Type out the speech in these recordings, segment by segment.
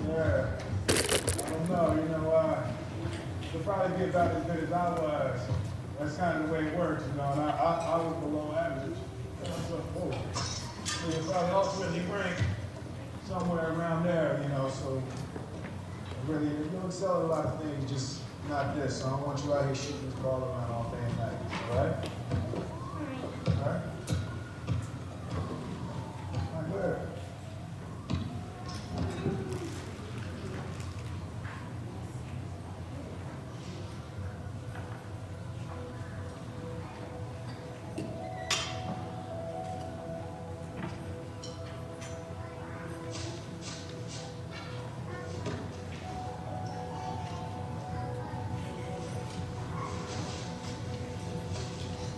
Yeah. I don't know, you'll probably get about as good as I was. That's kind of the way it works, and I was below average. So you'll probably ultimately rank somewhere around there, so really, you'll excel at a lot of things, just not this. So I don't want you out here shooting this ball around all day and night, all right? All right? All right, good.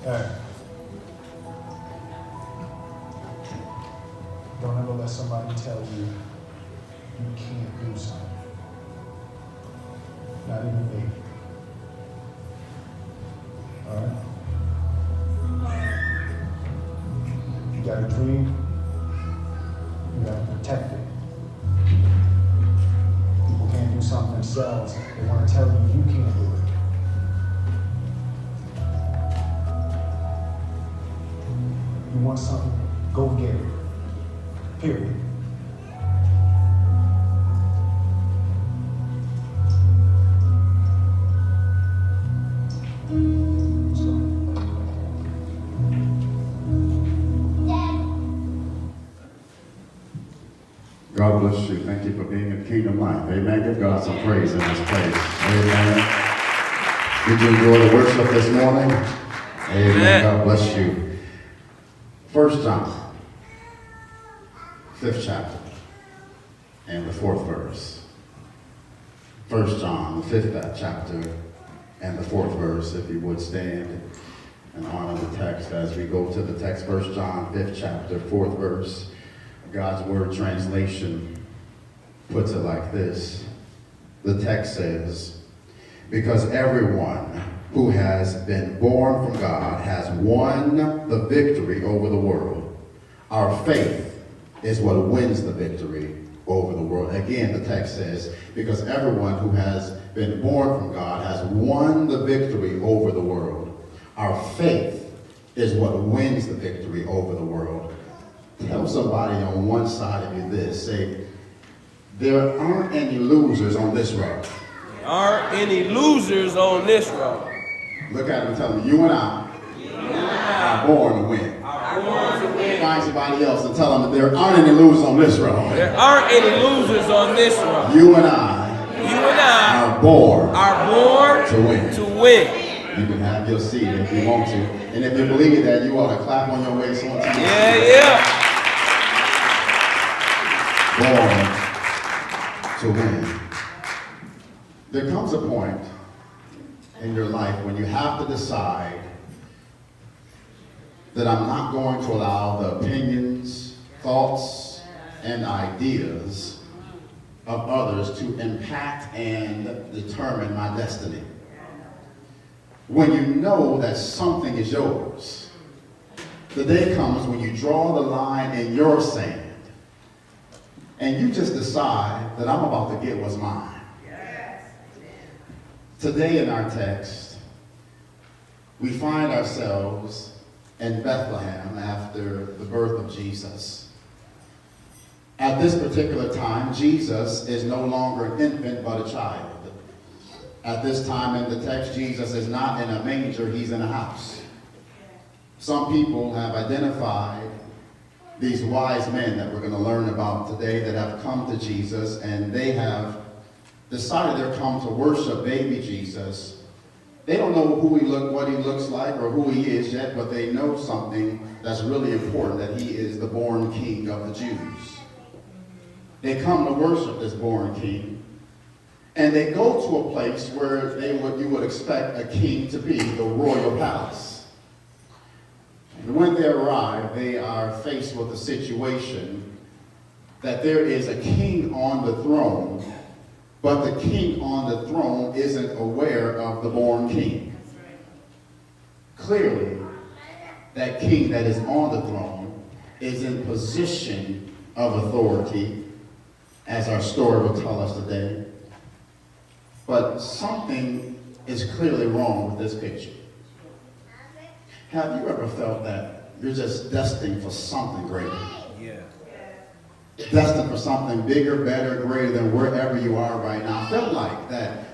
All right. Don't ever let somebody tell you you can't do something. Not even me. All right? You got a dream, you got to protect it. People can't do something themselves. They want to tell you you can't do it. You want something, go get it. Period. Let's go. God bless you. Thank you for being in Kingdom Life. Amen. Give God some praise in this place. Amen. Did you enjoy the worship this morning? Amen. God bless you. 1 John, 5th chapter, and the 4th verse. 1 John, the 5th chapter, and the 4th verse. If you would stand and honor the text as we go to the text. 1 John, 5th chapter, 4th verse. God's Word translation puts it like this. The text says, because everyone who has been born from God has won the victory over the world. Our faith is what wins the victory over the world. Again, the text says, because everyone who has been born from God has won the victory over the world. Our faith is what wins the victory over the world. Tell somebody on one side of you this. Say, there aren't any losers on this road. There aren't any losers on this road. Look at him and tell him, you and I are born to win. Find somebody else and tell them that there aren't any losers on this road. There aren't any losers on this road. You and I are born to win. You can have your seat if you want to. And if you believe that, you ought to clap on your way. Yeah. Born to win. There comes a point in your life when you have to decide that I'm not going to allow the opinions, thoughts, and ideas of others to impact and determine my destiny. When you know that something is yours, the day comes when you draw the line in your sand and you just decide that I'm about to get what's mine. Today in our text, we find ourselves in Bethlehem after the birth of Jesus. At this particular time, Jesus is no longer an infant but a child. At this time in the text, Jesus is not in a manger, he's in a house. Some people have identified these wise men that we're going to learn about today that have come to Jesus, and they have decided they're come to worship baby Jesus. They don't know what he looks like or who he is yet, but they know something that's really important, that he is the born king of the Jews. They come to worship this born king, and they go to a place where you would expect a king to be, the royal palace. And when they arrive, they are faced with a situation that there is a king on the throne, but the king on the throne isn't aware of the born king. Clearly, that king that is on the throne is in position of authority, as our story will tell us today. But something is clearly wrong with this picture. Have you ever felt that you're just destined for something greater? Yeah. Destined for something bigger, better, greater than wherever you are right now? I felt like that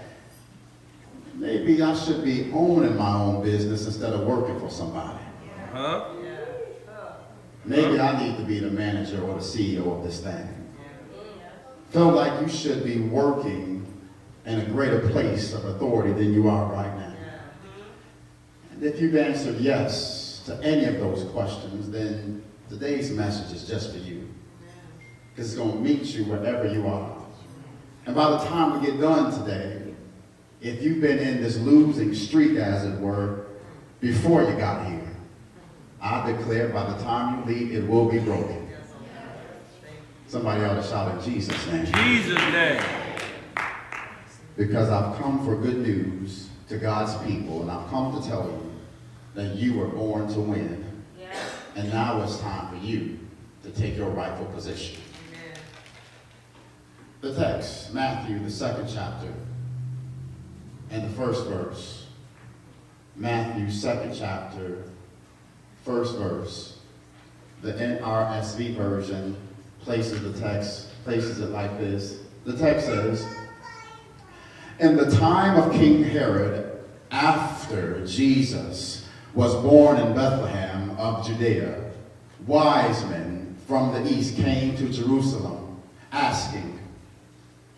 maybe I should be owning my own business instead of working for somebody. Huh? Maybe I need to be the manager or the CEO of this thing. Feel like you should be working in a greater place of authority than you are right now. And if you've answered yes to any of those questions, then today's message is just for you. Because it's going to meet you wherever you are. And by the time we get done today, if you've been in this losing streak, as it were, before you got here, I declare by the time you leave, it will be broken. Somebody ought to shout in Jesus' name. Jesus' name. Because I've come for good news to God's people, and I've come to tell you that you were born to win. Yeah. And now it's time for you to take your rightful position. Amen. The text, Matthew, the 2nd chapter, and the 1st verse. Matthew, 2nd chapter, 1st verse. The NRSV version places the text, places it like this. The text says, in the time of King Herod, after Jesus was born in Bethlehem of Judea, wise men from the east came to Jerusalem, asking,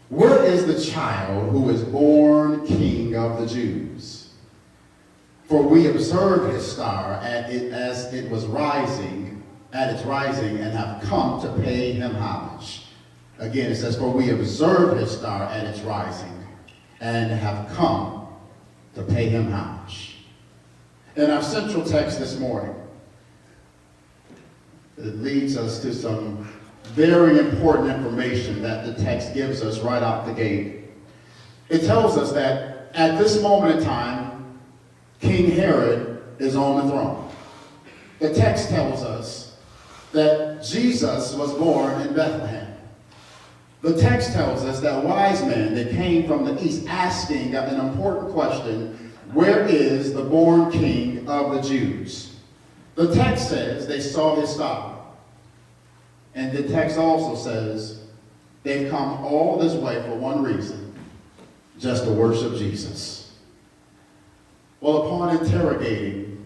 where is the child who is born King of the Jews? For we observed his star as it was rising, at its rising, and have come to pay him homage. Again, it says, for we observed his star at its rising, and have come to pay him homage. In our central text this morning, it leads us to some very important information that the text gives us right out the gate. It tells us that at this moment in time, King Herod is on the throne. The text tells us that Jesus was born in Bethlehem. The text tells us that wise men that came from the east asking an important question, where is the born King of the Jews? The text says they saw his star. And the text also says they've come all this way for one reason, just to worship Jesus. Well, upon interrogating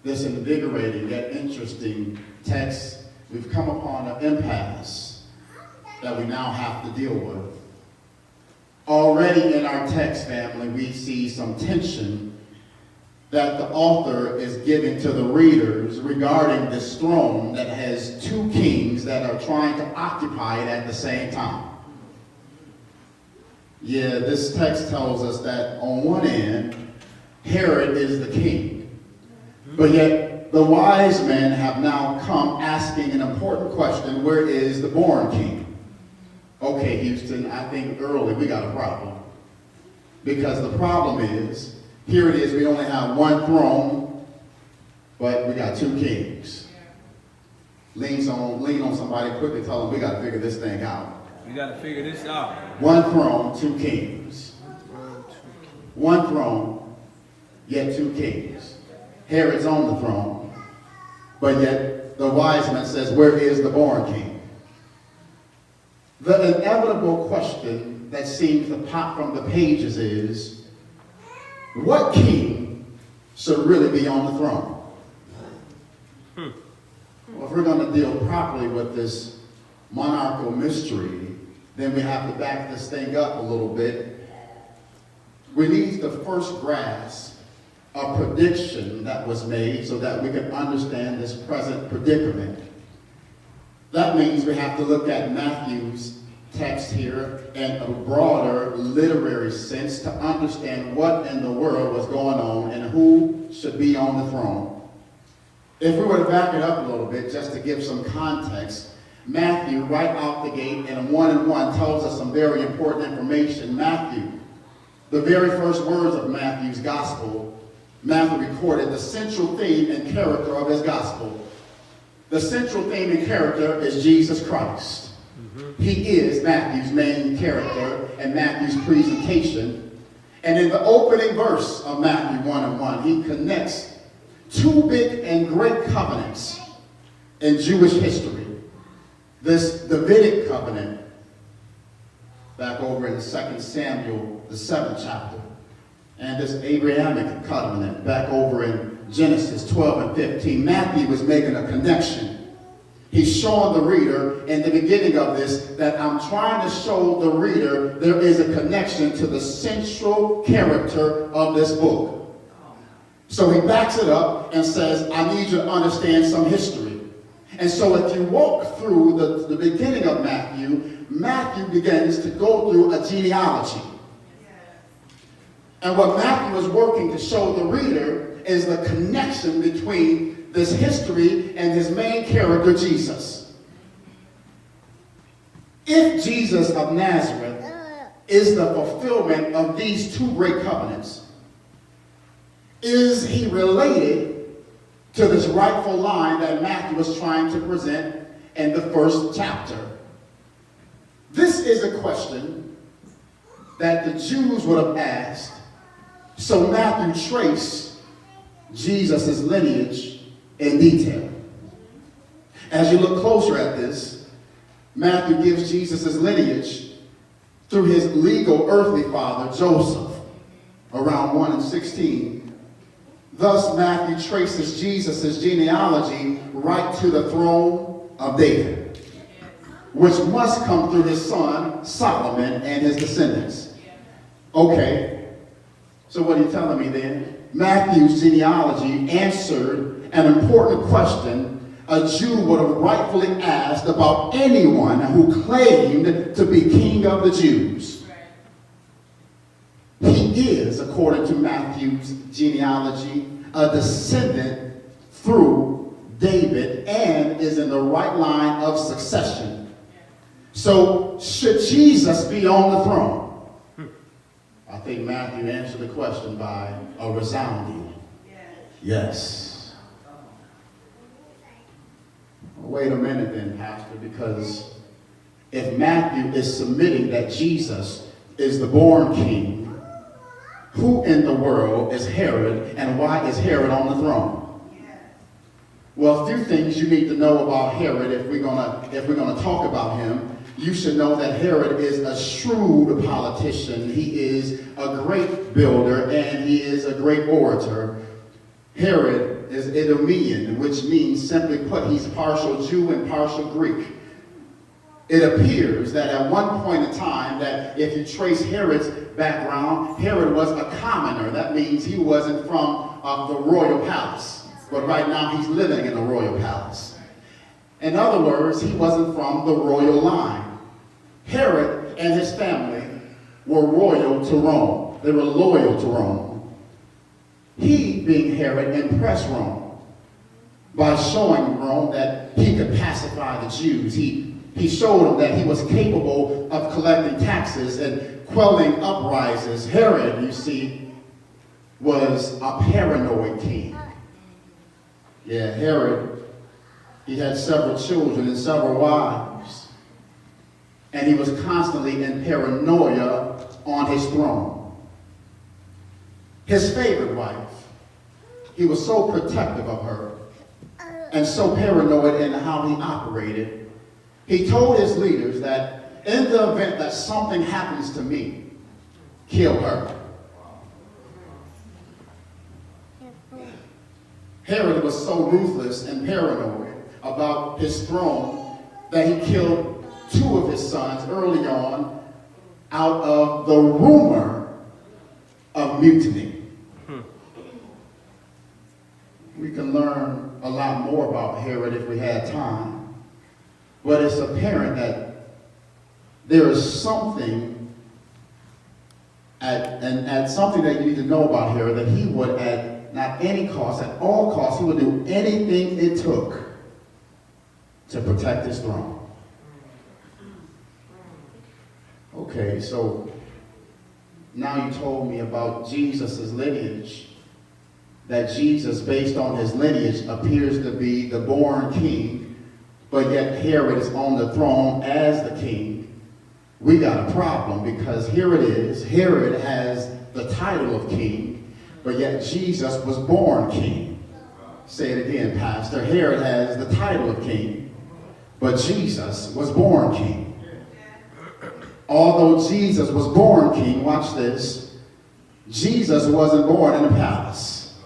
this invigorating yet interesting text, we've come upon an impasse that we now have to deal with. Already in our text, family, we see some tension that the author is giving to the readers regarding this throne that has two kings that are trying to occupy it at the same time. Yeah, this text tells us that on one end, Herod is the king, but yet the wise men have now come asking an important question, where is the born king? Okay, Houston, I think early we got a problem. Because the problem is, here it is, we only have one throne, but we got two kings. Lean on somebody quickly, tell them we got to figure this thing out. We got to figure this out. One throne, two kings. One throne, yet two kings. Herod's on the throne, but yet the wise man says, where is the born king? The inevitable question that seems to pop from the pages is, what king should really be on the throne? Well, if we're going to deal properly with this monarchical mystery, then we have to back this thing up a little bit. We need to first grasp a prediction that was made so that we can understand this present predicament. That means we have to look at Matthew's text here in a broader literary sense to understand what in the world was going on and who should be on the throne. If we were to back it up a little bit, just to give some context, Matthew, right out the gate, in 1:1, tells us some very important information. Matthew, the very first words of Matthew's gospel, Matthew recorded the central theme and character of his gospel. The central theme and character is Jesus Christ. He is Matthew's main character and Matthew's presentation. And in the opening verse of Matthew 1:1, he connects two big and great covenants in Jewish history. This Davidic covenant, back over in 2 Samuel, the 7th chapter, and this Abrahamic covenant, back over in Genesis 12 and 15. Matthew was making a connection. He's showing the reader in the beginning of this that I'm trying to show the reader there is a connection to the central character of this book. So he backs it up and says, I need you to understand some history. And so if you walk through the beginning of Matthew, Matthew begins to go through a genealogy. And what Matthew is working to show the reader is the connection between this history and his main character, Jesus. If Jesus of Nazareth is the fulfillment of these two great covenants, is he related to this rightful line that Matthew was trying to present in the first chapter? This is a question that the Jews would have asked, so Matthew traced Jesus' lineage in detail. As you look closer at this, Matthew gives Jesus' lineage through his legal earthly father, Joseph, around 1:16. Thus, Matthew traces Jesus' genealogy right to the throne of David, which must come through his son, Solomon, and his descendants. Okay, so what are you telling me then? Matthew's genealogy answered an important question a Jew would have rightfully asked about anyone who claimed to be king of the Jews. He is, according to Matthew's genealogy, a descendant through David and is in the right line of succession. So, should Jesus be on the throne? I think Matthew answered the question by a resounding yes. Wait a minute then, Pastor, because if Matthew is submitting that Jesus is the born king, who in the world is Herod and why is Herod on the throne? Well, a few things you need to know about Herod if we're gonna talk about him. You should know that Herod is a shrewd politician. He is a great builder and he is a great orator. Herod is Idumean, which means, simply put, he's partial Jew and partial Greek. It appears that at one point in time that if you trace Herod's background, Herod was a commoner. That means he wasn't from the royal palace. But right now he's living in the royal palace. In other words, he wasn't from the royal line. Herod and his family were royal to Rome. They were loyal to Rome. He, being Herod, impressed Rome by showing Rome that he could pacify the Jews. He showed them that he was capable of collecting taxes and quelling uprisings. Herod, you see, was a paranoid king. Yeah, Herod, he had several children and several wives. And he was constantly in paranoia on his throne. His favorite wife, he was so protective of her and so paranoid in how he operated. He told his leaders that in the event that something happens to me, kill her. Herod was so ruthless and paranoid about his throne that he killed 2 of his sons early on out of the rumor of mutiny. We can learn a lot more about Herod if we had time, but it's apparent that there is something something that you need to know about Herod, that he would at not any cost, at all costs, he would do anything it took to protect his throne. Okay, so now you told me about Jesus' lineage, that Jesus, based on his lineage, appears to be the born king but yet Herod is on the throne as the king, we got a problem, because here it is. Herod has the title of king, but yet Jesus was born king. Say it again, Pastor. Herod has the title of king, but Jesus was born king. Although Jesus was born king, watch this, Jesus wasn't born in a palace.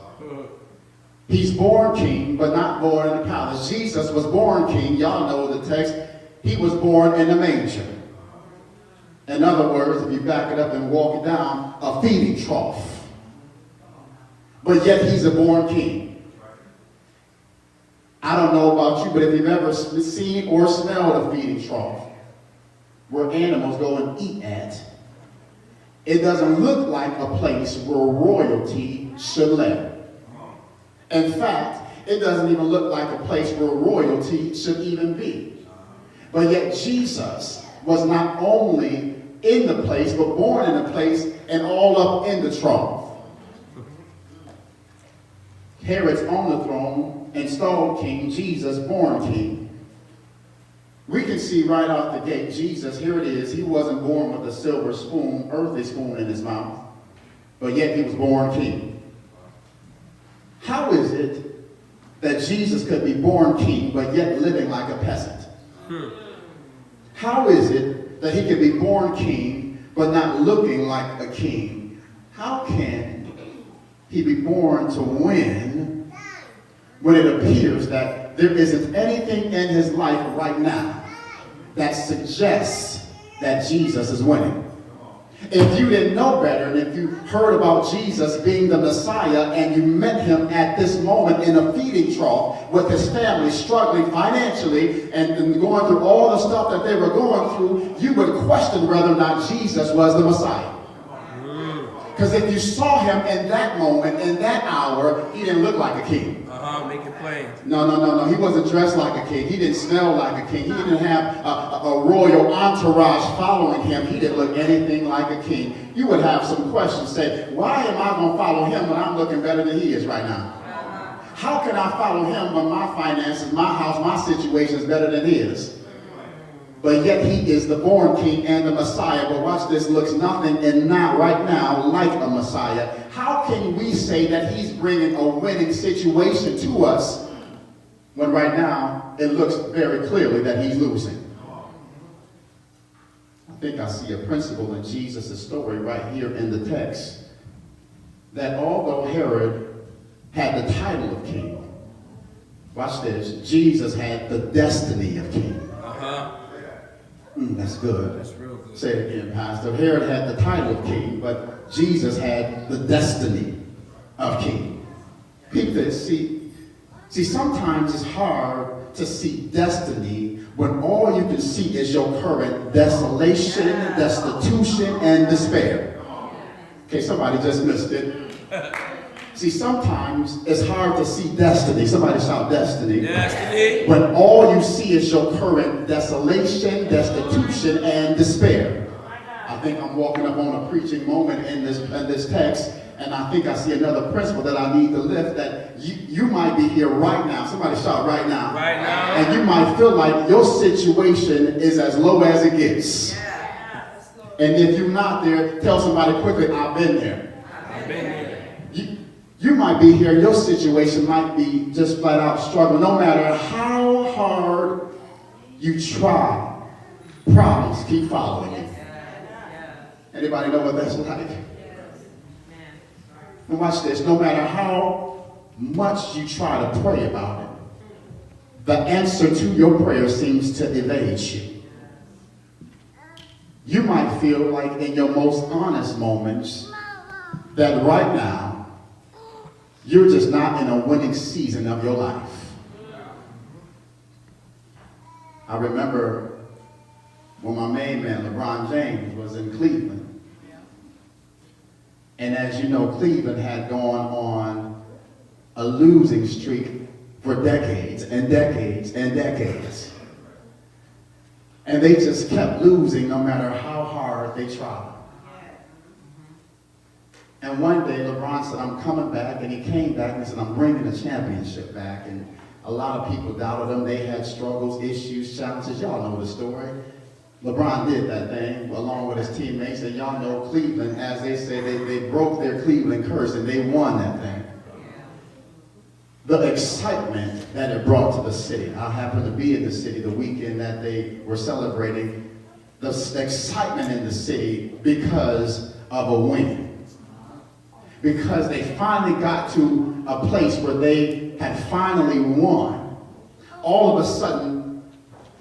He's born king, but not born in a palace. Jesus was born king. Y'all know the text. He was born in a manger. In other words, if you back it up and walk it down, a feeding trough. But yet he's a born king. I don't know about you, but if you've ever seen or smelled a feeding trough where animals go and eat at, it doesn't look like a place where royalty should live. In fact, it doesn't even look like a place where royalty should even be. But yet Jesus was not only in the place, but born in the place and all up in the trough. Herod's on the throne, installed king, Jesus born king. We can see right out the gate, Jesus, here it is, he wasn't born with a silver spoon, earthly spoon in his mouth, but yet he was born king. How is it that Jesus could be born king, but yet living like a peasant? How is it that he could be born king, but not looking like a king? How can he be born to win when it appears that there isn't anything in his life right now that suggests that Jesus is winning? If you didn't know better, and if you heard about Jesus being the Messiah, and you met him at this moment in a feeding trough with his family struggling financially and going through all the stuff that they were going through, you would question whether or not Jesus was the Messiah. Because if you saw him in that moment, in that hour, he didn't look like a king. Make it plain. No. He wasn't dressed like a king. He didn't smell like a king. He didn't have a royal entourage following him. He didn't look anything like a king. You would have some questions. Say, why am I going to follow him when I'm looking better than he is right now? How can I follow him when my finances, my house, my situation is better than his? But yet he is the born king and the Messiah. But watch this, looks nothing and not right now like a Messiah. How can we say that he's bringing a winning situation to us when right now it looks very clearly that he's losing? I think I see a principle in Jesus' story right here in the text, that although Herod had the title of king, watch this, Jesus had the destiny of king. That's good. That's real good. Say it again, Pastor. Herod had the title of king, but Jesus had the destiny of king. Peep this. See, sometimes it's hard to see destiny when all you can see is your current desolation, destitution, and despair. Okay, somebody just missed it. See, sometimes it's hard to see destiny. Somebody shout destiny. Destiny. When all you see is your current desolation, destitution, and despair. I think I'm walking up on a preaching moment in this text, and I think I see another principle that I need to lift, that you might be here right now. Somebody shout right now. Right now. And you might feel like your situation is as low as it gets. And if you're not there, tell somebody quickly, I've been there. I've been there. You might be here, your situation might be just flat out struggling. No matter how hard you try, problems keep following you. Anybody know what that's like? And watch this, no matter how much you try to pray about it, the answer to your prayer seems to evade you. You might feel like in your most honest moments that right now, you're just not in a winning season of your life. I remember when my main man, LeBron James, was in Cleveland. And as you know, Cleveland had gone on a losing streak for decades and decades and decades. And they just kept losing no matter how hard they tried. And one day LeBron said, I'm coming back, and he came back and he said, I'm bringing the championship back. And A lot of people doubted him. They had struggles, issues, challenges. Y'all know the story. LeBron did that thing along with his teammates. And y'all know Cleveland, as they say, they broke their Cleveland curse and they won that thing. The excitement that it brought to the city. I happened to be in the city the weekend that they were celebrating. The excitement in the city because of a win. Because they finally got to a place where they had finally won. All of a sudden,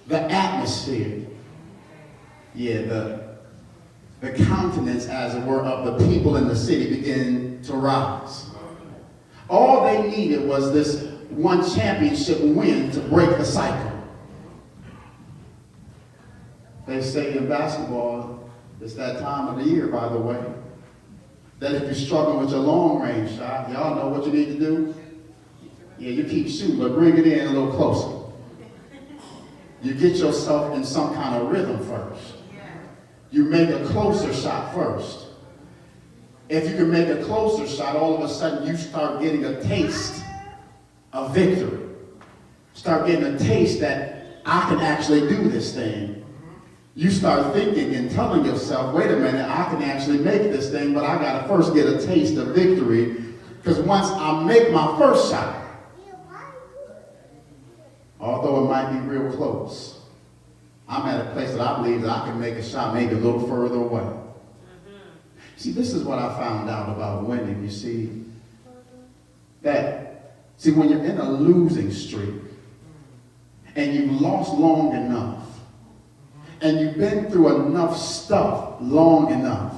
the atmosphere, the countenance, as it were, of the people in the city began to rise. All they needed was this one championship win to break the cycle. They say in basketball, it's that time of the year, by the way, that if you're struggling with your long range shot, y'all know what you need to do? Yeah, you keep shooting, but bring it in a little closer. You get yourself in some kind of rhythm first. You make a closer shot first. If you can make a closer shot, all of a sudden you start getting a taste of victory. Start getting a taste that I can actually do this thing. You start thinking and telling yourself, wait a minute, I can actually make this thing, but I got to first get a taste of victory, because once I make my first shot, although it might be real close, I'm at a place that I believe that I can make a shot maybe a little further away. See, this is what I found out about winning. You see, when you're in a losing streak and you've lost long enough and you've been through enough stuff long enough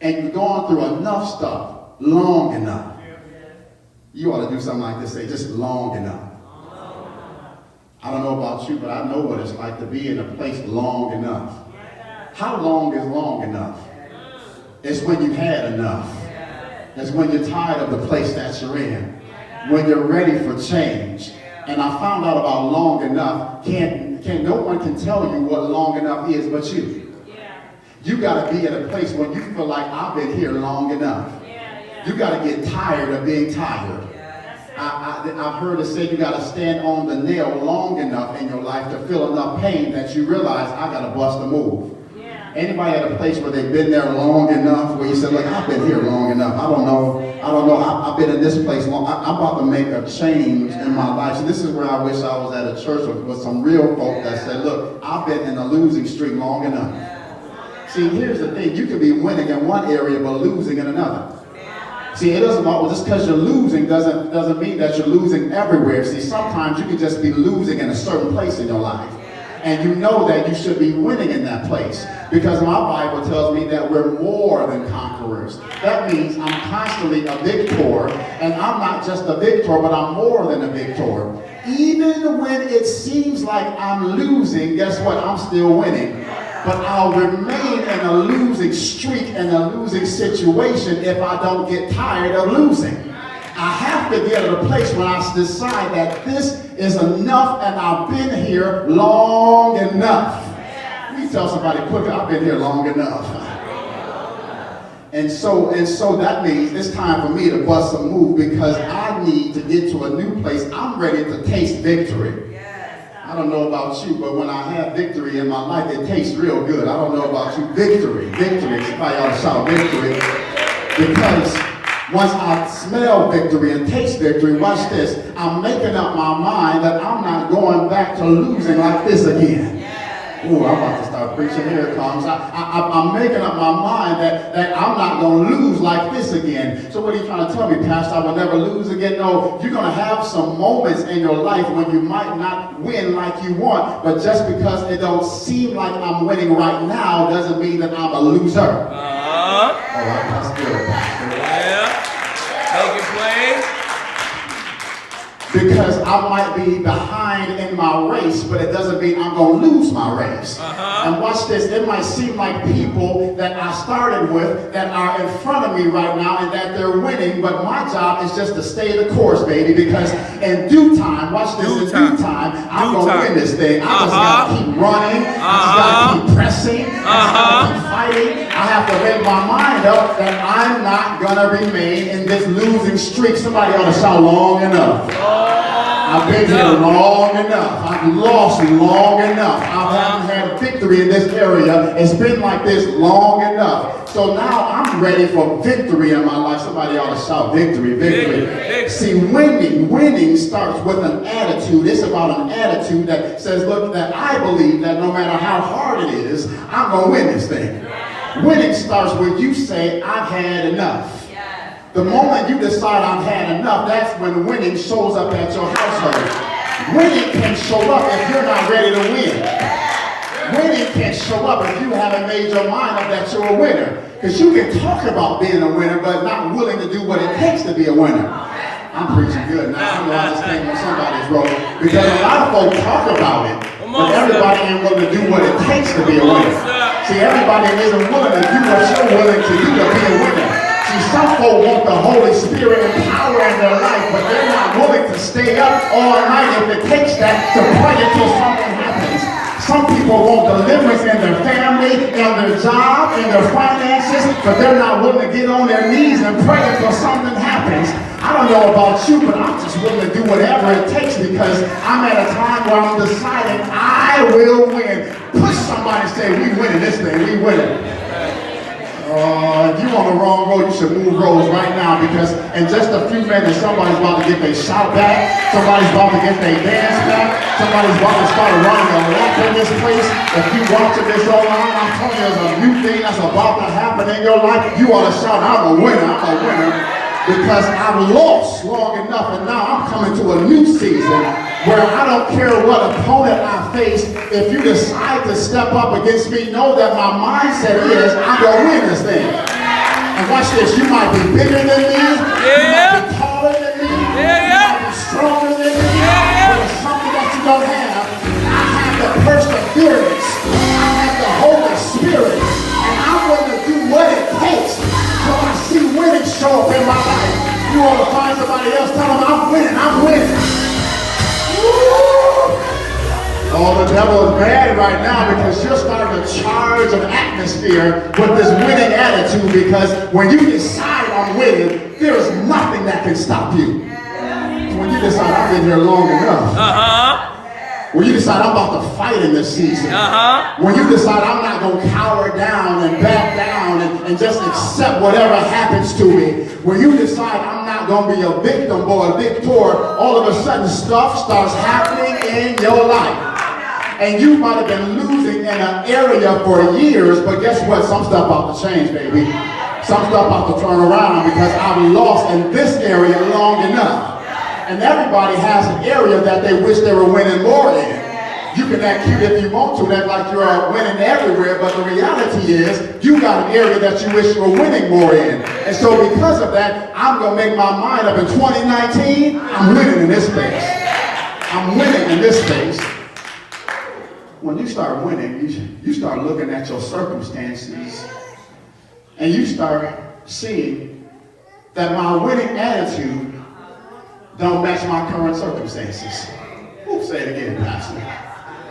and you've gone through enough stuff long enough, you ought to do something like this, say just long enough. I don't know about you, but I know what it's like to be in a place long enough. How long is long enough? It's when you've had enough. It's when you're tired of the place that you're in. When you're ready for change. And I found out about long enough. No one can tell you what long enough is but you. You got to be at a place when you feel like I've been here long enough. You got to get tired of being tired. I've heard it said you got to stand on the nail long enough in your life to feel enough pain that you realize I got to bust a move. Anybody at a place where they've been there long enough, where you said, look, I've been here long enough. I don't know, I've been in this place long. I'm about to make a change in my life. So this is where I wish I was at a church with some real folk that said, look, I've been in a losing streak long enough. See, here's the thing. You can be winning in one area, but losing in another. See, it doesn't always, just because you're losing doesn't mean that you're losing everywhere. See, sometimes you can just be losing in a certain place in your life. And you know that you should be winning in that place. Because my Bible tells me that we're more than conquerors. That means I'm constantly a victor. And I'm not just a victor, but I'm more than a victor. Even when it seems like I'm losing, guess what? I'm still winning. But I'll remain in a losing streak and a losing situation if I don't get tired of losing. I have to get to a place when I decide that this is enough and I've been here long enough. Let me tell somebody quicker, I've been here long enough. And so that means it's time for me to bust a move, because I need to get to a new place. I'm ready to taste victory. I don't know about you, but when I have victory in my life, it tastes real good. I don't know about you. Victory. Somebody ought to shout victory. Because once I smell victory and taste victory, watch this, I'm making up my mind that I'm not going back to losing like this again. Ooh, I'm about to start preaching. Here it comes. I'm making up my mind that I'm not going to lose like this again. So what are you trying to tell me, Pastor? I will never lose again? No, you're going to have some moments in your life when you might not win like you want, but just because it don't seem like I'm winning right now doesn't mean that I'm a loser. All right, that's good, Pastor. Yeah. Make it plain. Because I might be behind in my race, but it doesn't mean I'm going to lose my race. And watch this. It might seem like people that I started with that are in front of me right now and that they're winning, but my job is just to stay the course, baby, because in due time, watch this, in due time, I'm going to win this thing. I just got to keep running. I just got to keep pressing. I just got to keep fighting. I I have to make my mind up that I'm not going to remain in this losing streak. Somebody ought to shout long enough. I've been here long enough. I've lost long enough. I haven't had victory in this area. It's been like this long enough. So now I'm ready for victory in my life. Somebody ought to shout victory, victory. See, winning starts with an attitude. It's about an attitude that says, look, that I believe that no matter how hard it is, I'm going to win this thing. Winning starts when you say, I've had enough. The moment you decide I've had enough, that's when winning shows up at your household. Winning can show up if you're not ready to win. Winning can show up if you haven't made your mind up that you're a winner. Because you can talk about being a winner, but not willing to do what it takes to be a winner. I'm preaching good now. I know I just came on somebody's road. Because a lot of folks talk about it, but everybody ain't willing to do what it takes to be a winner. See, everybody isn't willing to do what you're willing to do to be a winner. See, some folk want the Holy Spirit and power in their life, but they're not willing to stay up all night if it takes that to pray until something happens. Some people want deliverance in their family, in their job, in their finances, but they're not willing to get on their knees and pray until something happens. I don't know about you, but I'm just willing to do whatever it takes because I'm at a time where I'm deciding I will win. Push somebody and say, we winning this thing, we winning. If you're on the wrong road, you should move roads right now because in just a few minutes, somebody's about to get their shout back. Somebody's about to get their dance back. Somebody's about to start running a lap in this place. If you watching this online, I'm telling you, there's a new thing that's about to happen in your life. You ought to shout, I'm a winner, I'm a winner. Because I've lost long enough and now I'm coming to a new season where I don't care what opponent I face. If you decide to step up against me, know that my mindset is I'm going to win this thing. And watch this, you might be bigger than me, you might be taller than me, you might be stronger than me, but it's something that you don't have. I have the perseverance, I have the Holy Spirit, and I'm going to do what it takes till I see winning show up in my life. You ought to find somebody else, tell them I'm winning, I'm winning. Oh, the devil is mad right now because you're starting to charge an atmosphere with this winning attitude because when you decide I'm winning, there is nothing that can stop you. When you decide I've been here long enough. When you decide I'm about to fight in this season. When you decide I'm not going to cower down and back down and just accept whatever happens to me. When you decide I'm not going to be a victim or a victor, all of a sudden stuff starts happening in your life. And you might have been losing in an area for years, but guess what? Some stuff about to change, baby. Some stuff about to turn around because I've lost in this area long enough. And everybody has an area that they wish they were winning more in. You can act cute if you want to, act like you're winning everywhere, but the reality is you got an area that you wish you were winning more in. And so because of that, I'm going to make my mind up in 2019, I'm winning in this space. I'm winning in this space. When you start winning, you start looking at your circumstances and you start seeing that my winning attitude don't match my current circumstances. We'll say it again, Pastor.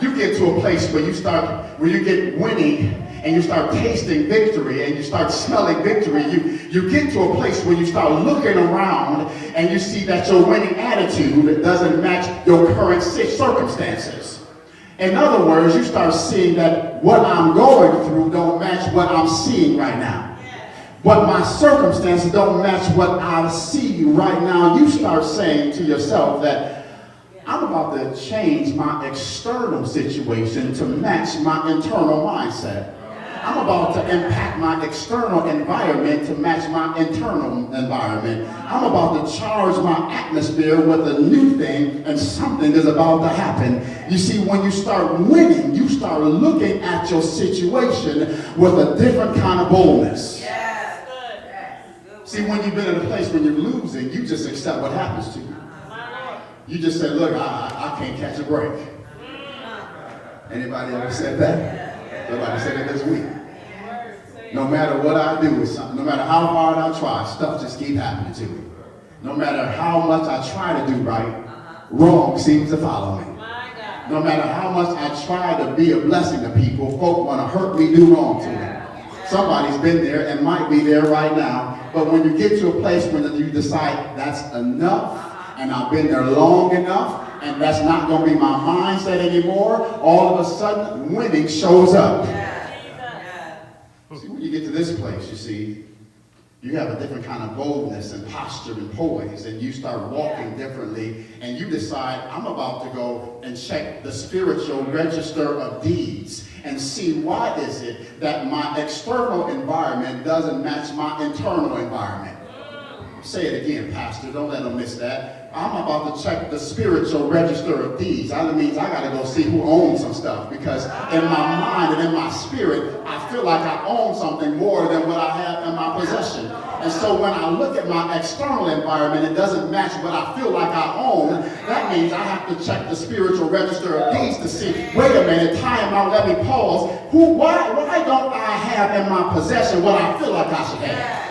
You get to a place where you get winning and you start tasting victory and you start smelling victory. You get to a place where you start looking around and you see that your winning attitude doesn't match your current circumstances. In other words, you start seeing that what I'm going through don't match what I'm seeing right now. What my circumstances don't match what I see right now. You start saying to yourself that I'm about to change my external situation to match my internal mindset. I'm about to impact my external environment to match my internal environment. I'm about to charge my atmosphere with a new thing, and something is about to happen. You see, when you start winning, you start looking at your situation with a different kind of boldness. See, when you've been in a place when you're losing, you just accept what happens to you. You just say, look, I can't catch a break. Anybody ever said that? Somebody said it this week. No matter what I do, no matter how hard I try, stuff just keeps happening to me. No matter how much I try to do right, wrong seems to follow me. No matter how much I try to be a blessing to people, folk want to hurt me, do wrong to me. Somebody's been there and might be there right now. But when you get to a place when you decide that's enough, and I've been there long enough, and that's not going to be my mindset anymore, all of a sudden winning shows up. See, when you get to this place, you see, you have a different kind of boldness and posture and poise, and you start walking differently, and you decide, I'm about to go and check the spiritual register of deeds and see why is it that my external environment doesn't match my internal environment. Say it again, Pastor. Don't let them miss that. I'm about to check the spiritual register of deeds. That means I got to go see who owns some stuff, because in my mind and in my spirit, I feel like I own something more than what I have in my possession. And so when I look at my external environment, it doesn't match what I feel like I own. That means I have to check the spiritual register of deeds to see, wait a minute, time out, let me pause. Why don't I have in my possession what I feel like I should have?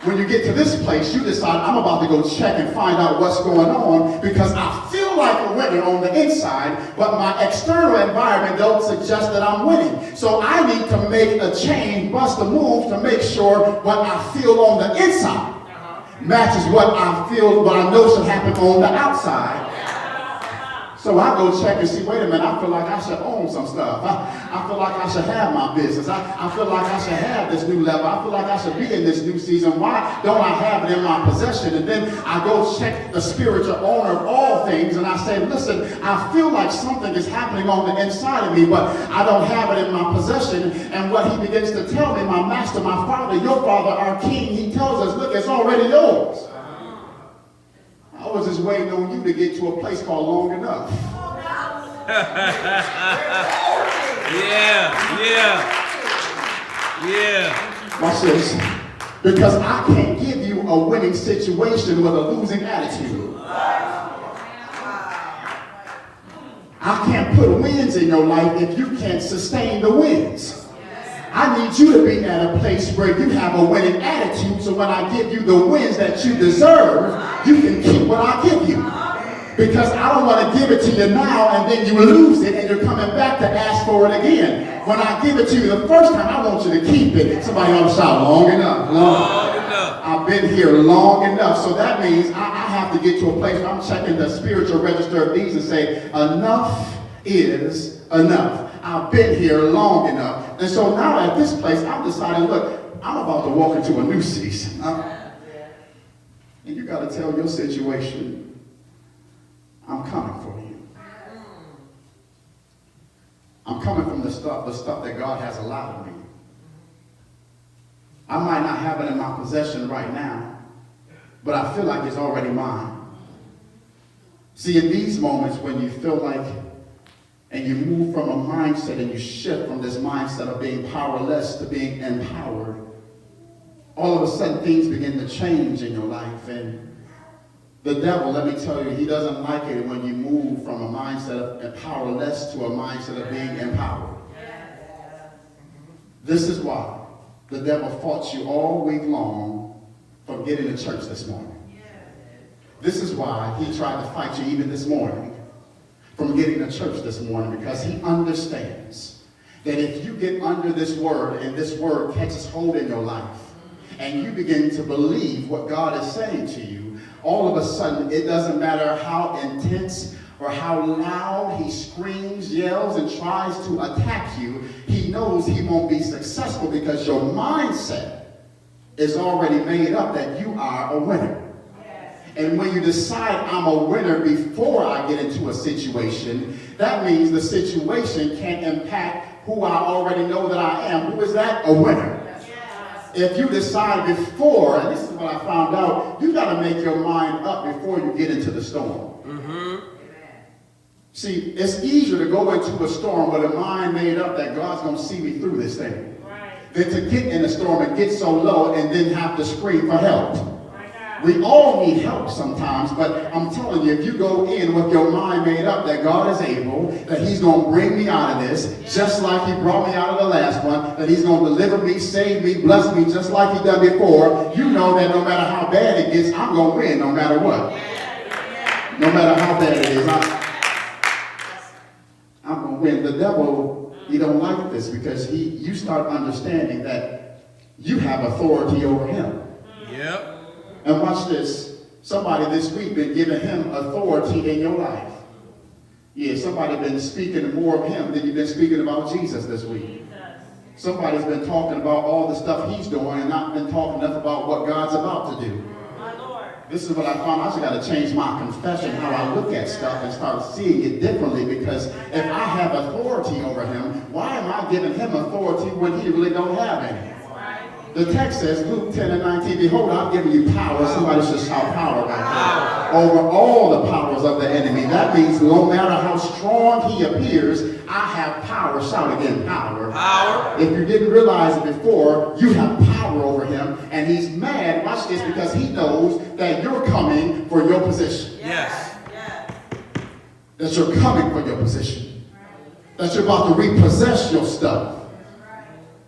When you get to this place, you decide, I'm about to go check and find out what's going on, because I feel like a winner on the inside, but my external environment don't suggest that I'm winning. So I need to make a change, bust a move to make sure what I feel on the inside matches what I feel, what I know should happen on the outside. So I go check and see, wait a minute, I feel like I should own some stuff. I feel like I should have my business. I feel like I should have this new level. I feel like I should be in this new season. Why don't I have it in my possession? And then I go check the spiritual owner of all things, and I say, listen, I feel like something is happening on the inside of me, but I don't have it in my possession. And what he begins to tell me, my master, my father, your father, our king, he tells us, look, it's already yours. I was just waiting on you to get to a place called long enough. Yeah. Watch this. Because I can't give you a winning situation with a losing attitude. I can't put wins in your life if you can't sustain the wins. I need you to be at a place where you have a winning attitude, so when I give you the wins that you deserve, you can keep what I give you. Because I don't want to give it to you now and then you lose it and you're coming back to ask for it again. When I give it to you the first time, I want you to keep it. Somebody ought to shout, long enough. Long enough. I've been here long enough. So that means I have to get to a place where I'm checking the spiritual register of these and say, enough is enough. I've been here long enough. And so now at this place, I'm deciding, look, I'm about to walk into a new season. And you got to tell your situation, I'm coming for you. I'm coming from the stuff that God has allowed me. I might not have it in my possession right now, but I feel like it's already mine. See, in these moments when you feel like, and you move from a mindset and you shift from this mindset of being powerless to being empowered, all of a sudden things begin to change in your life. And the devil, let me tell you, he doesn't like it when you move from a mindset of powerless to a mindset of being empowered. This is why the devil fought you all week long from getting to church this morning. This is why he tried to fight you even this morning from getting to church this morning, because he understands that if you get under this word and this word catches hold in your life and you begin to believe what God is saying to you, all of a sudden it doesn't matter how intense or how loud he screams, yells, and tries to attack you, he knows he won't be successful because your mindset is already made up that you are a winner. And when you decide I'm a winner before I get into a situation, that means the situation can't impact who I already know that I am. Who is that? A winner. If you decide before, and this is what I found out, you got to make your mind up before you get into the storm. See, it's easier to go into a storm with a mind made up that God's going to see me through this thing than to get in a storm and get so low and then have to scream for help. We all need help sometimes, but I'm telling you, if you go in with your mind made up that God is able, that he's going to bring me out of this, just like he brought me out of the last one, that he's going to deliver me, save me, bless me, just like he done before, you know that no matter how bad it gets, I'm going to win no matter what. No matter how bad it is, I'm going to win. The devil He don't like this because you start understanding that you have authority over him. Yep. And watch this. Somebody this week been giving him authority in your life. Yeah, somebody been speaking more of him than you've been speaking about Jesus this week. Somebody's been talking about all the stuff he's doing and not been talking enough about what God's about to do. This is what I found. I just got to change my confession, how I look at stuff, and start seeing it differently. Because if I have authority over him, why am I giving him authority when he really don't have any? The text says, Luke 10 and 19, behold, I've given you power. Somebody should shout power right there. Over all the powers of the enemy. That means no matter how strong he appears, I have power. Shout again, power. Power. If you didn't realize it before, you have power over him. And he's mad, watch this, because he knows that you're coming for your position. Yes. That you're coming for your position. That you're about to repossess your stuff.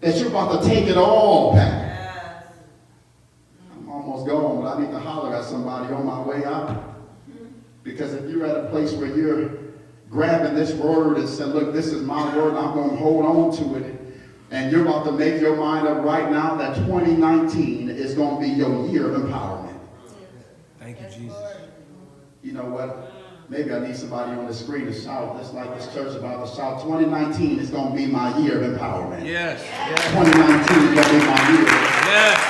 That you're about to take it all back. I'm almost gone, but I need to holler at somebody on my way out. Because if you're at a place where you're grabbing this word and saying, look, this is my word, and I'm going to hold on to it. And you're about to make your mind up right now that 2019 is going to be your year of empowerment. Thank you, Jesus. You know what? Maybe I need somebody on the screen to shout, just like this church about to shout, 2019 is going to be my year of empowerment. Yes. 2019 is going to be my year of empowerment. Yes.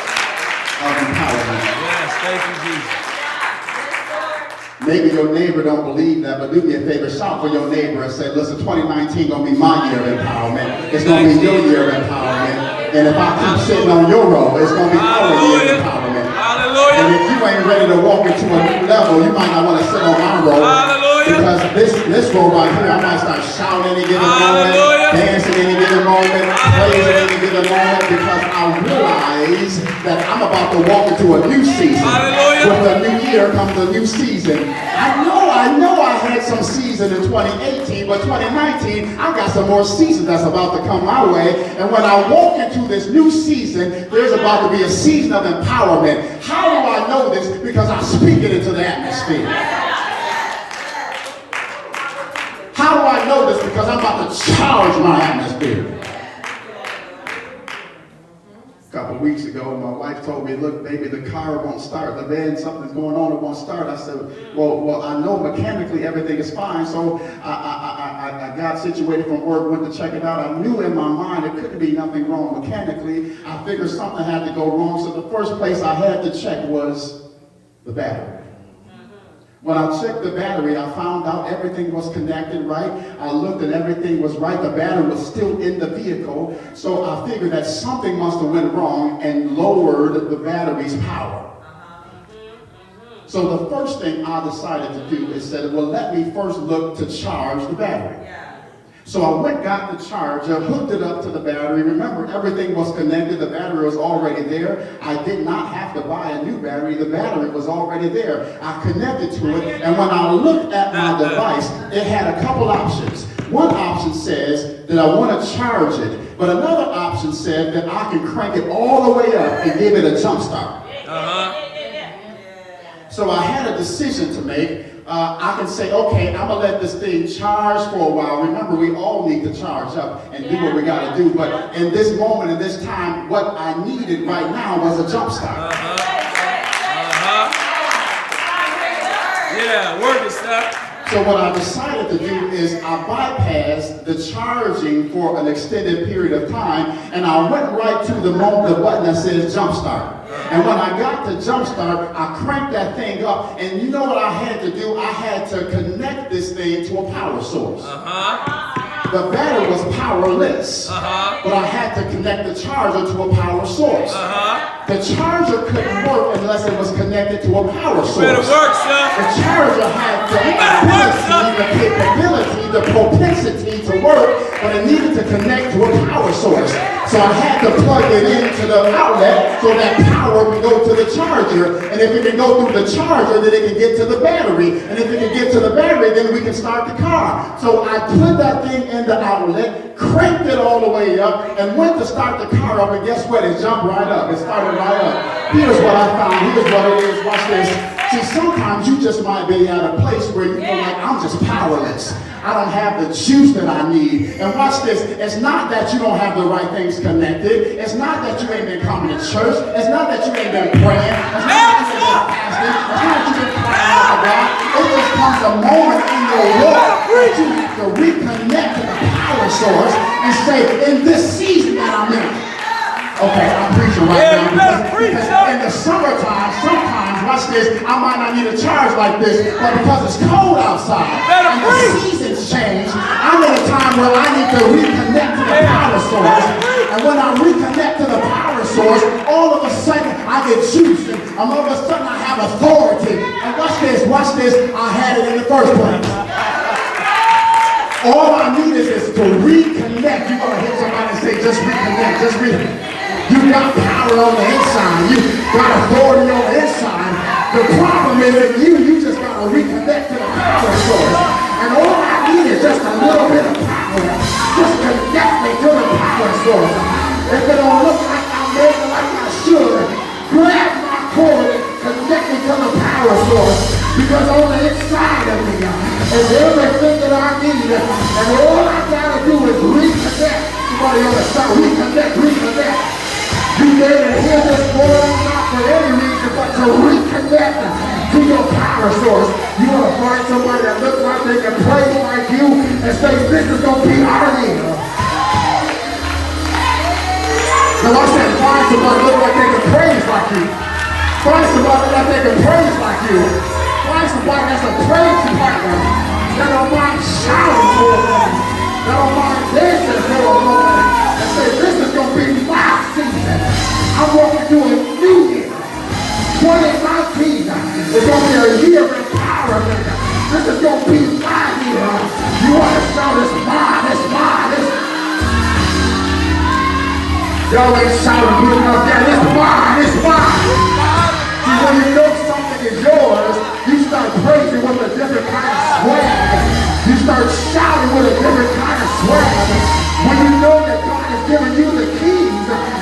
Thank you, Jesus. Maybe your neighbor don't believe that, but do me a favor, shout for your neighbor and say, listen, 2019 going to be my year of empowerment. It's going to be your year of empowerment. And if I keep sitting on your row, it's going to be our year of empowerment. Hallelujah. And if you ain't ready to walk into a new level, you might not want to sit on my row. Hallelujah. Because this row right here, I might start shouting any given moment, dancing any given moment, praising any given moment, because I realize that I'm about to walk into a new season. Hallelujah. With a new year comes a new season. I know I had some season in 2018, but 2019, I got some more season that's about to come my way. And when I walk into this new season, there's about to be a season of empowerment. How do I know this? Because I speak it into the atmosphere. How do I know this? Because I'm about to charge my atmosphere. A couple weeks ago, my wife told me, look, baby, the car won't start. The van, something's going on, it won't start. I said, well, I know mechanically everything is fine. So I got situated from work, went to check it out. I knew in my mind it couldn't be nothing wrong mechanically. I figured something had to go wrong. So the first place I had to check was the battery. When I checked the battery, I found out everything was connected right. I looked and everything was right. The battery was still in the vehicle. So I figured that something must have went wrong and lowered the battery's power. So the first thing I decided to do is said, well, let me first look to charge the battery. So I went, got the charger, hooked it up to the battery. Remember, everything was connected. The battery was already there. I did not have to buy a new battery. The battery was already there. I connected to it, and when I looked at my device, it had a couple options. One option says that I want to charge it, but another option said that I can crank it all the way up and give it a jump start. So I had a decision to make. I can say, okay, I'm going to let this thing charge for a while. Remember, we all need to charge up and do what we got to do. But in this moment, in this time, what I needed right now was a jump start. Yeah, work it, stuff. So what I decided to do is I bypassed the charging for an extended period of time, and I went right to the button that says jump start. And when I got to jump start, I cranked that thing up, and you know what I had to do? I had to connect this thing to a power source. The battery was powerless, but I had to connect the charger to a power source. The charger couldn't work unless it was connected to a power source. Better work, son. The charger had the ability, the capability, the propensity to work, but it needed to connect to a power source. So I had to plug it into the outlet so that power could go to the charger. And if it can go through the charger, then it can get to the battery. And if it can get to the battery, then we can start the car. So I put that thing in the outlet, cranked it all the way up, and went to start the car up. And guess what? It jumped right up. It started right up. Here's what I found. Here's what it is. Watch this. See, sometimes you just might be at a place where you feel like I'm just powerless. I don't have the juice that I need. And watch this. It's not that you don't have the right things connected. It's not that you ain't been coming to church. It's not that you ain't been praying. It's not that you ain't been fasting. It's not that you've been crying out to God. It just comes a moment in your walk that you have to reconnect to the power source and say, in this season that I'm in. Okay, I'm preaching right now. Because in the summertime, sometimes, watch this, I might not need a charge like this, but because it's cold outside and the seasons change, I'm in a time where I need to reconnect to the power source. And when I reconnect to the power source, all of a sudden I get juice, and all of a sudden I have authority. And watch this, I had it in the first place. All I need is to reconnect. You're going to hit somebody and say, just reconnect, just reconnect. You got power on the inside. You got authority on the inside. The problem is that you just got to reconnect to the power source. And all I need is just a little bit of power. Just connect me to the power source. If it don't look like I'm making like I should, grab my cord and connect me to the power source. Because on the inside of me is everything that I need. And all I got to do is reconnect. Somebody on the side, reconnect. You may hear this word not for any reason, but to reconnect to your power source. You want to find somebody that looks like they can pray like you and say, this is going to be our year. Now I said, find somebody that looks like they can praise like you. Find somebody that they can praise like you. Find somebody that's a praise partner. That don't mind shouting for a moment. That don't mind dancing for a moment. And say, this is going to be my season. I'm walking through a new year. 2019 is going to be a year of empowerment. This is going to be my year. You want to shout, it's mine, it's mine, it's mine. Y'all ain't shouting good enough yet. It's mine, it's mine. See, when you know something is yours, you start praising with a different kind of swag. You start shouting with a different kind of swag. When you know that God has given you the keys,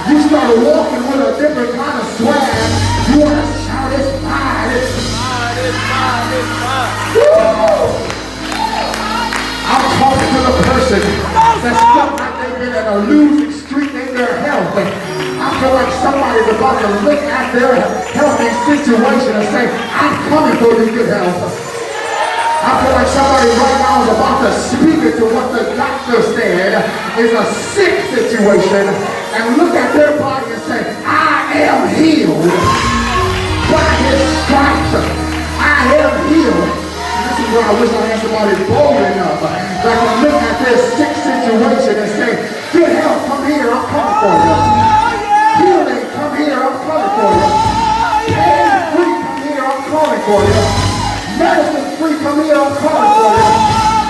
you start walking with a different kind of swag. You want to shout, it's mine, it's mine, it's mine, it's mine. Woo! I'm talking to the person that's felt like they've been in a losing streak in their health. I feel like somebody's about to look at their healthy situation and say, I'm coming for you, good health. I feel like somebody right now is about to speak into what the doctor said is a sick situation and look at their body and say, I am healed by his stripes. I am healed. This is where I wish I had somebody bold enough that can look at their sick situation and say, good health, come here, I'm coming for you. Healing, come here, I'm coming for you. Pain free, come here, I'm coming for you. Medicine free, come here, I'm calling for you.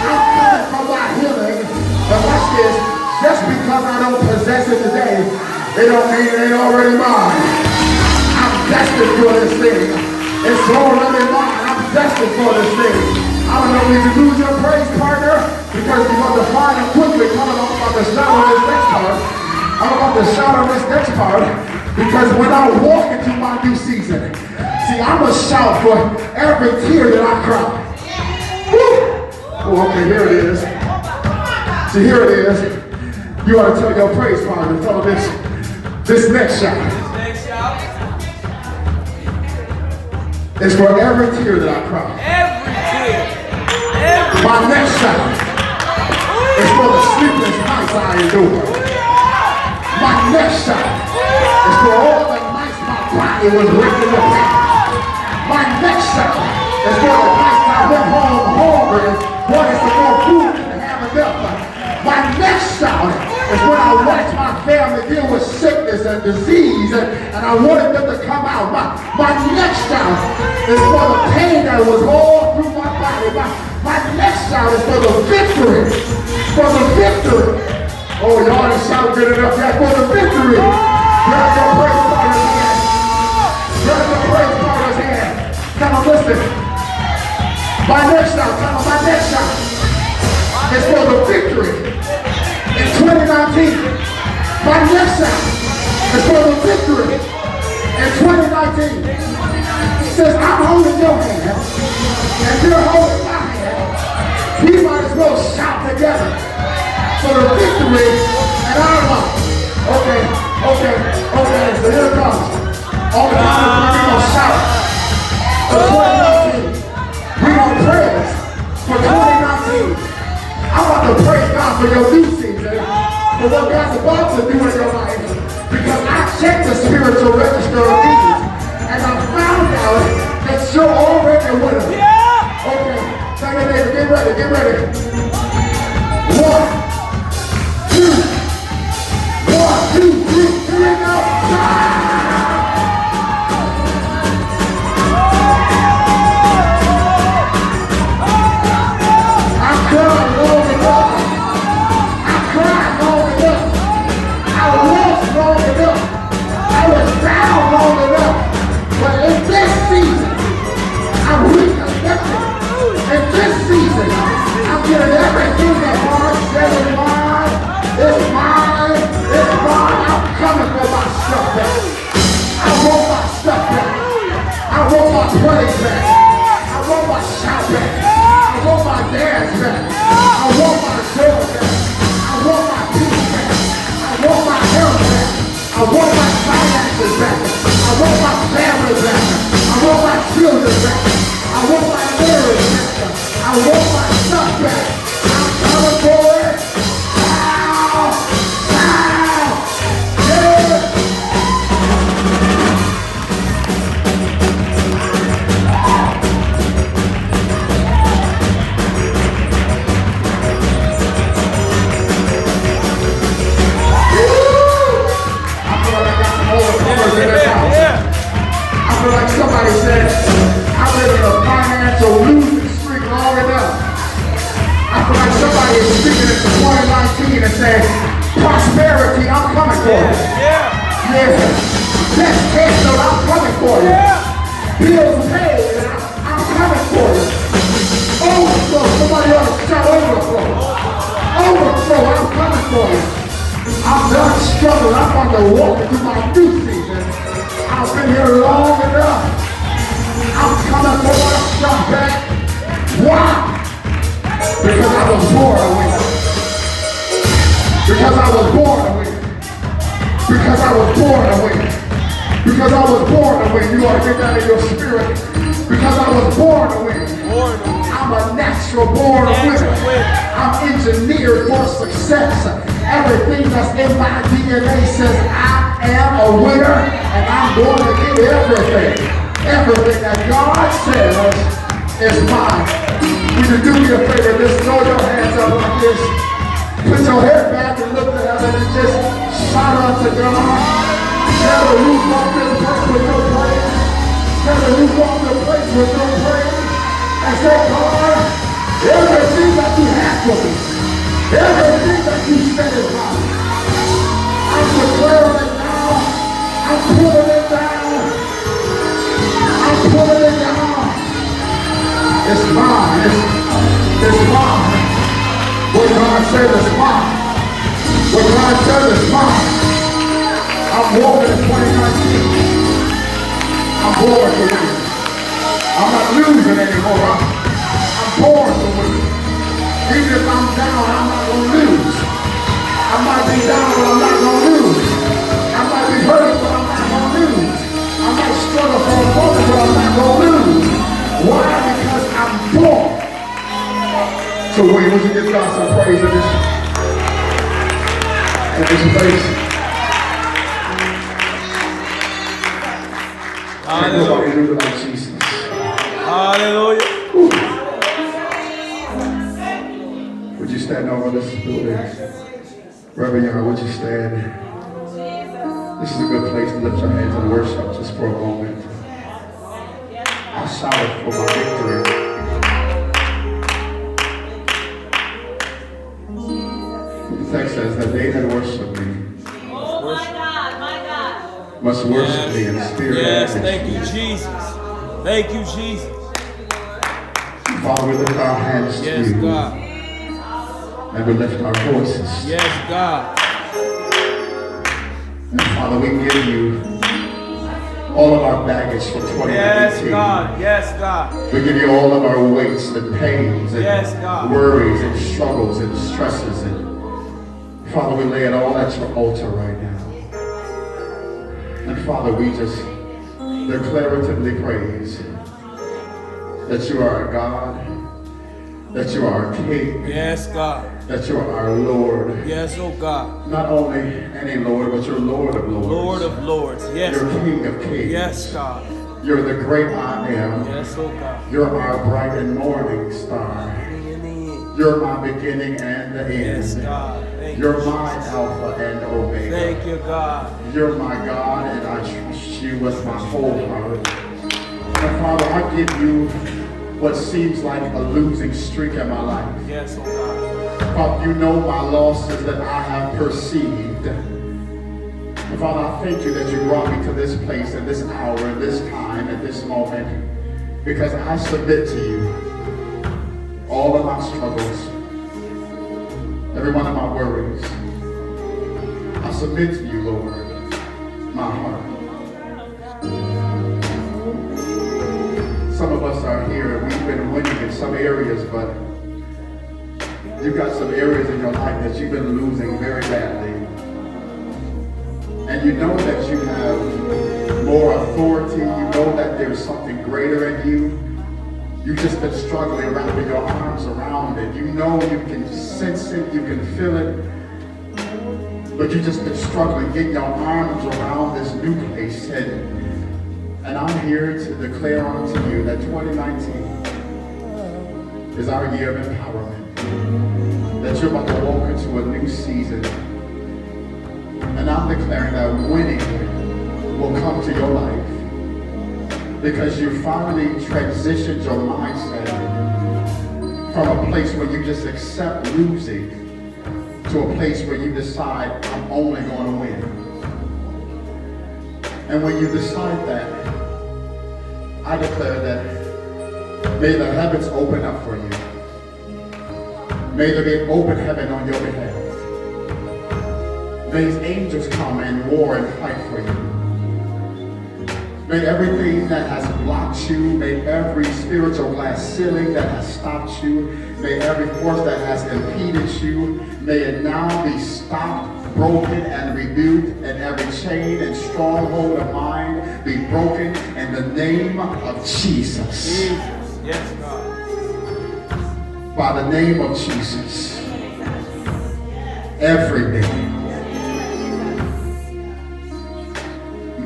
I'm coming for my healing. But watch this, just because I don't possess it today, it don't mean it ain't already mine. I'm destined for this thing. It's already mine. I'm destined for this thing. I don't know if you lose your praise partner because you want to find him quickly. I'm about to shout on this next part. I'm about to shout on this next part because when I walk into my new season, see, I'm going to shout for every tear that I cry. Woo! Oh, okay, here it is. See, here it is. You ought to tell your praise partner, tell them this next shout. It's for every tear that I cry. Every tear. My next shout is for the sleepless nights I endure. My next shout is for all the nights my body was wrecking the pain. My next shout is for the nights I went home hungry, wanted some more food and have enough. My next shout is when I watched my family deal with sickness and disease and I wanted them to come out. My next shout is for the pain that was all through my body. My next shout is for the victory. For the victory. Oh, y'all didn't shout good enough yet. For the victory. Grab your praise partner's hand. Grab your praise partner's hand. Come on, listen. My next shout, come on, my next shout is for the victory in 2019. My next shout is for the victory in 2019. Since I'm holding your hand and you're holding my hand, we might as well shout together for the victory and our life. Okay, so here it comes. All the time we're going to shout for 2019. We're going to praise for 2019. I want to praise God for your new season, for what God's about to do in your life. Because I checked the spiritual register of these, and I found out that you're already a winner. Yeah. Okay, tell your neighbor, get ready. 1, 2, 3, here we go. Praise back. I want my shout back. I want my dance back. I want my joy back. I want my peace back. I want my health back. I want my finances back. I want my family back. I want my children back. I want my marriage back. I want my stuff back. I'm coming for it. Somebody said, I'm living a financial losing streak long enough. I feel like somebody is speaking into 2019 and saying, prosperity, I'm coming for you. Yeah. Let's cancel, I'm coming for you. Bills paid, I'm coming for you. Overflow, somebody else shout overflow. Overflow, I'm coming for you. I'm done struggling, I'm going to walk into my new season. I've been here long enough. I'm coming for my stuff back. Why? Because I was born a winner. Because I was born a winner. Because I was born a winner. Because I was born a winner. You ought to get that in your spirit. Because I was born a winner. I'm a natural born winner. I'm engineered for success. Everything that's in my DNA says I am a winner, and I'm going to get everything. Everything that God says is mine. Would you do me a favor? Just throw your hands up like this. Put your head back and look to heaven and just shout unto God. Tell the roof off this place with your praise. Tell the roof off the place with your praise. And say, God, everything that you have for me, everything that you said is mine. I'm declaring it now. I'm pulling it down. I'm pulling it down. It's mine. It's mine. What God said is mine. What God said is mine. I'm walking in 2019. I'm born to win. I'm not losing anymore. I'm born to win. Even if I'm down, I'm not going to lose. I might be down, but I'm not going to lose. I might be hurting, but I'm not going to lose. I might struggle for a moment, but I'm not going to lose. Why? Because I'm born. So wait, would you give God some praise in this place? Hallelujah. Nobody do it like Jesus. Hallelujah. Ooh. Would you stand over this building? Reverend Young, would you stand? This is a good place to lift your hands and worship just for a moment. I shouted for my victory. The text says that they that worship me must worship me in spirit and in truth. Thank you, Jesus. Thank you, Jesus. Father, we lift our hands to you. God. And we lift our voices. Yes, God. And Father, we give you all of our baggage from 2019. Yes, God. Yes, God. We give you all of our weights and pains and Yes, God. worries and struggles and stresses. And Father, we lay it all at your altar right now. And Father, we just declaratively praise that you are our God, that you are our King. Yes, God. That you are our Lord. Yes, oh God. Not only any Lord, but you're Lord of Lords. Lord of Lords. Yes. You're King of Kings. Yes, God. You're the great I am. Yes, oh God. You're our bright and morning star. You're my beginning and the end. Yes, God. Thank You're you, my Jesus. Alpha and Omega. Thank you, God. You're my God, and I trust you with my whole heart. And Father, I give you what seems like a losing streak in my life. Yes, oh God. Father, you know my losses that I have perceived. And Father, I thank you that you brought me to this place at this hour, at this time, at this moment, because I submit to you all of my struggles, every one of my worries. I submit to you, Lord, my heart. Some of us are here and we've been winning in some areas, but you've got some areas in your life that you've been losing very badly. And you know that you have more authority. You know that there's something greater in you. You've just been struggling wrapping your arms around it. You know you can sense it, you can feel it. But you've just been struggling getting your arms around this new place. And I'm here to declare unto you that 2019 is our year of empowerment. That you're about to walk into a new season. And I'm declaring that winning will come to your life. Because you finally transitioned your mindset from a place where you just accept losing to a place where you decide, I'm only going to win. And when you decide that, I declare that may the heavens open up for you. May there be an open heaven on your behalf. May his angels come and war and fight for you. May everything that has blocked you, may every spiritual glass ceiling that has stopped you, may every force that has impeded you, may it now be stopped, broken, and rebuked, and every chain and stronghold of mine be broken in the name of Jesus. Jesus. Yes, God. By the name of Jesus. Every knee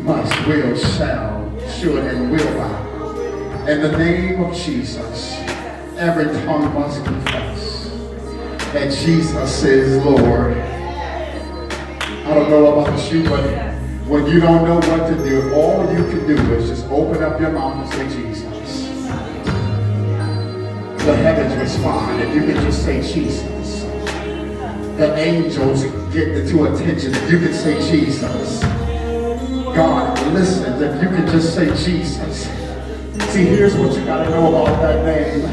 must, will, shall, should, and will bow. In the name of Jesus, every tongue must confess that Jesus is Lord. I don't know about you, but when you don't know what to do, all you can do is just open up your mouth and say Jesus. The heavens respond if you can just say Jesus. The angels get into attention if you can say Jesus. God listens if you can just say Jesus. See, here's what you got to know about that name.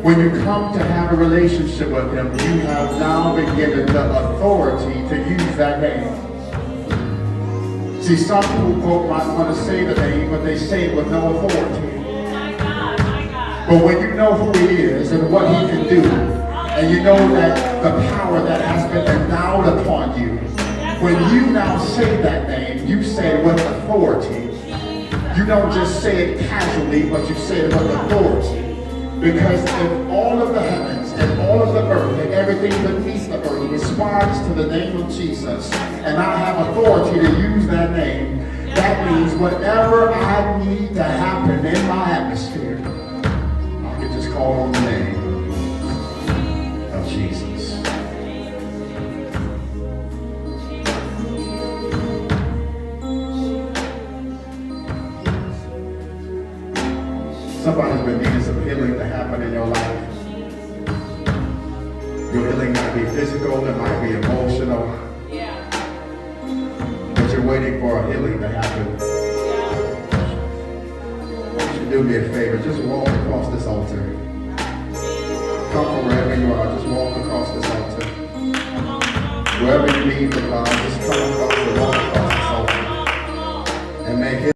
When you come to have a relationship with him, you have now been given the authority to use that name. See, some people might want to say the name, but they say it with no authority. But when you know who he is and what he can do, and you know that the power that has been endowed upon you, when you now say that name, you say it with authority. You don't just say it casually, but you say it with authority. Because if all of the heavens and all of the earth and everything beneath the earth responds to the name of Jesus, and I have authority to use that name, that means whatever I need to happen in my atmosphere, I can just call on the name of Jesus. Somebody's been needing some healing to happen in your life. Your healing might be physical, it might be emotional. But you're waiting for a healing to happen. Won't you do me a favor? Just walk across this altar. Come from wherever you are, just walk across this altar. Wherever you need from God, just come across and walk across this altar. And make